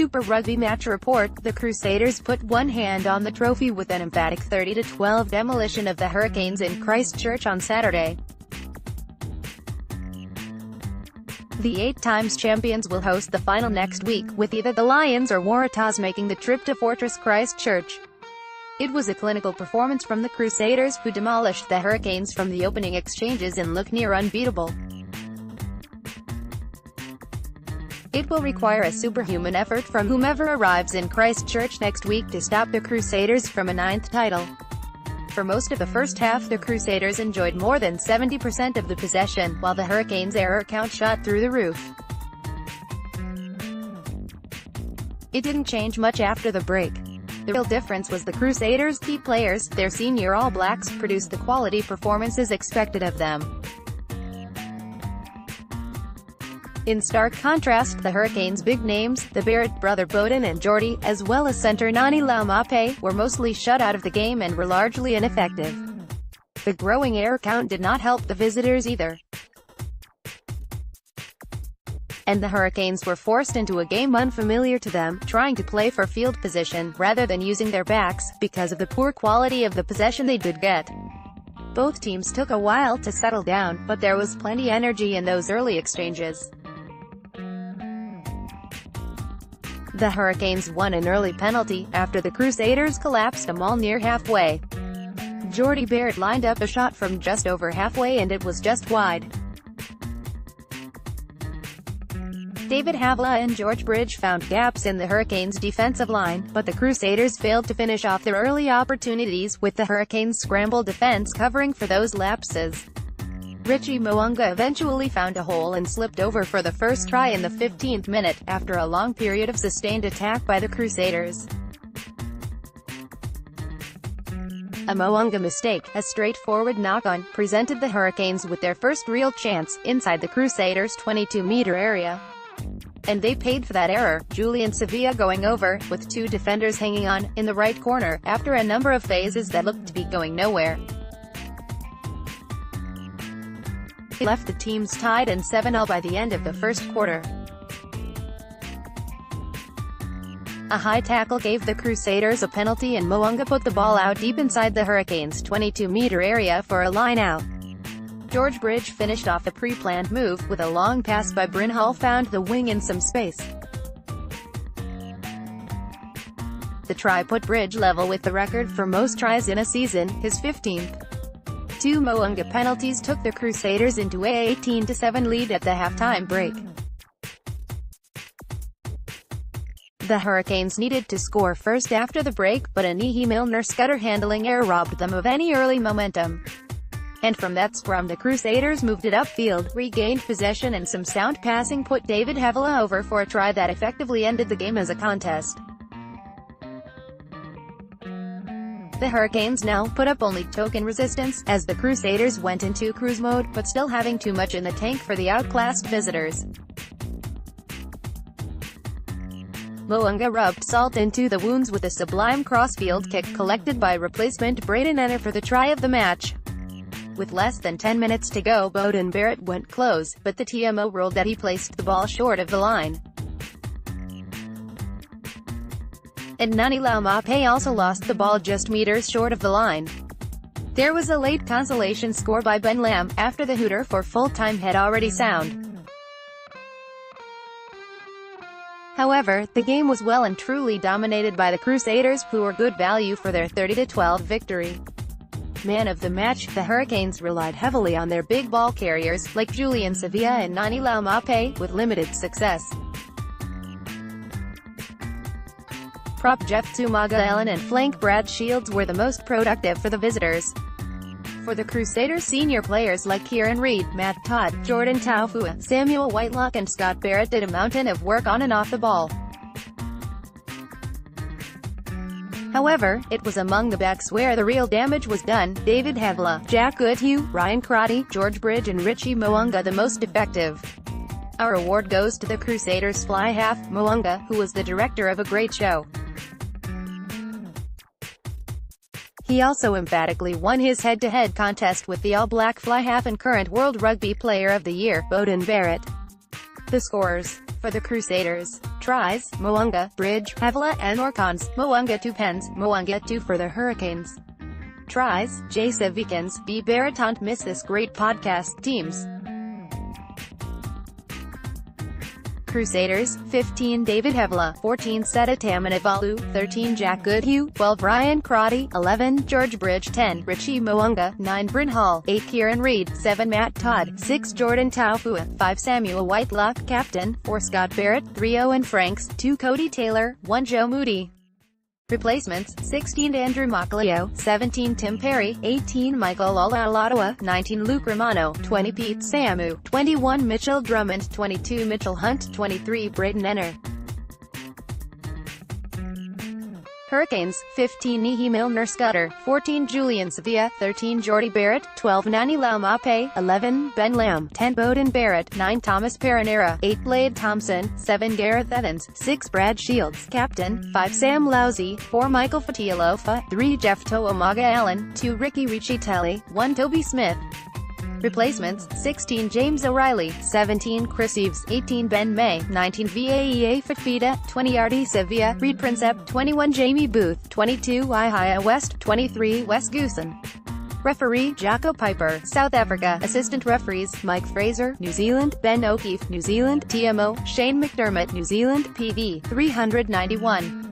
Super Rugby Match Report, the Crusaders put one hand on the trophy with an emphatic 30-12 demolition of the Hurricanes in Christchurch on Saturday. The 8-times champions will host the final next week, with either the Lions or Waratahs making the trip to Fortress Christchurch. It was a clinical performance from the Crusaders, who demolished the Hurricanes from the opening exchanges and look near unbeatable. It will require a superhuman effort from whomever arrives in Christchurch next week to stop the Crusaders from a 9th title. For most of the first half, the Crusaders enjoyed more than 70% of the possession, while the Hurricanes' error count shot through the roof. It didn't change much after the break. The real difference was the Crusaders' key players. Their senior All Blacks produced the quality performances expected of them. In stark contrast, the Hurricanes' big names, the Barrett brother Beauden and Jordy, as well as centre Nani Laumape, were mostly shut out of the game and were largely ineffective. The growing error count did not help the visitors either, and the Hurricanes were forced into a game unfamiliar to them, trying to play for field position, rather than using their backs, because of the poor quality of the possession they did get. Both teams took a while to settle down, but there was plenty energy in those early exchanges. The Hurricanes won an early penalty, after the Crusaders collapsed a maul near halfway. Jordy Barrett lined up a shot from just over halfway and it was just wide. David Havila and George Bridge found gaps in the Hurricanes' defensive line, but the Crusaders failed to finish off their early opportunities, with the Hurricanes' scramble defense covering for those lapses. Richie Mo'unga eventually found a hole and slipped over for the first try in the 15th minute, after a long period of sustained attack by the Crusaders. A Mo'unga mistake, a straightforward knock-on, presented the Hurricanes with their first real chance, inside the Crusaders' 22-meter area. And they paid for that error, Julian Sevilla going over, with two defenders hanging on, in the right corner, after a number of phases that looked to be going nowhere. It left the teams tied and 7-all by the end of the first quarter. A high tackle gave the Crusaders a penalty and Mo'unga put the ball out deep inside the Hurricanes' 22-meter area for a line-out. George Bridge finished off a pre-planned move, with a long pass by Bryn Hull found the wing in some space. The try put Bridge level with the record for most tries in a season, his 15th. Two Mo'unga penalties took the Crusaders into a 18-7 lead at the halftime break. The Hurricanes needed to score first after the break, but a Nihi Milner scudder handling error robbed them of any early momentum. And from that scrum the Crusaders moved it upfield, regained possession and some sound passing put David Havila over for a try that effectively ended the game as a contest. The Hurricanes now put up only token resistance, as the Crusaders went into cruise mode, but still having too much in the tank for the outclassed visitors. Mo'unga rubbed salt into the wounds with a sublime crossfield kick collected by replacement Braden Enner for the try of the match. With less than 10 minutes to go, Beauden Barrett went close, but the TMO ruled that he placed the ball short of the line. And Nani Laumape also lost the ball just meters short of the line. There was a late consolation score by Ben Lam, after the hooter for full-time had already sounded. However, the game was well and truly dominated by the Crusaders, who were good value for their 30-12 victory. Man of the match, the Hurricanes relied heavily on their big ball carriers, like Julian Sevilla and Nani Laumape, with limited success. Prop Jeff Tsumaga-Ellen and flank Brad Shields were the most productive for the visitors. For the Crusaders, senior players like Kieran Reid, Matt Todd, Jordan Taufua, Samuel Whitelock and Scott Barrett did a mountain of work on and off the ball. However, it was among the backs where the real damage was done. David Havila, Jack Goodhue, Ryan Crotty, George Bridge and Richie Mo'unga the most effective. Our award goes to the Crusaders fly half, Mo'unga, who was the director of a great show. He also emphatically won his head-to-head contest with the All Black fly half and current World Rugby Player of the Year, Beauden Barrett. The scorers. For the Crusaders, tries, Mo'unga, Bridge, Havila and Orcons, Mo'unga 2 pens, Mo'unga 2 for the Hurricanes. Tries, J. Civikins, B. Barrett. Don't miss this great podcast. Teams. Crusaders, 15 David Havila, 14 Seta Tamanavalu, 13 Jack Goodhue, 12 Ryan Crotty, 11 George Bridge, 10 Richie Mo'unga, 9 Bryn Hall, 8 Kieran Reid, 7 Matt Todd, 6 Jordan Taufua, 5 Samuel Whitelock, Captain, 4 Scott Barrett, 3 Owen Franks, 2 Cody Taylor, 1 Joe Moody. Replacements, 16 Andrew Macaleo, 17 Tim Perry, 18 Michael Olalawa, 19 Luke Romano, 20 Pete Samu, 21 Mitchell Drummond, 22 Mitchell Hunt, 23 Brayden Enner. Hurricanes, 15 Nihi Milner Scudder, 14 Julian Sevilla, 13 Jordy Barrett, 12 Nani Laumape, 11 Ben Lamb, 10 Bowden Barrett, 9 Thomas Perenera, 8 Blade Thompson, 7 Gareth Evans, 6 Brad Shields, Captain, 5 Sam Lousy, 4 Michael Fatialofa, 3 Jeff Toamaga Allen, 2 Ricky Ricciatelli, 1 Toby Smith. Replacements, 16 James O'Reilly, 17 Chris Eves, 18 Ben May, 19 Vaea Fafita, 20 Artie Sevilla, Reed Princep, 21 Jamie Booth, 22 Ihia West, 23 Wes Goosen. Referee, Jacko Piper, South Africa. Assistant referees, Mike Fraser, New Zealand, Ben O'Keefe, New Zealand, TMO, Shane McDermott, New Zealand, PV, 391.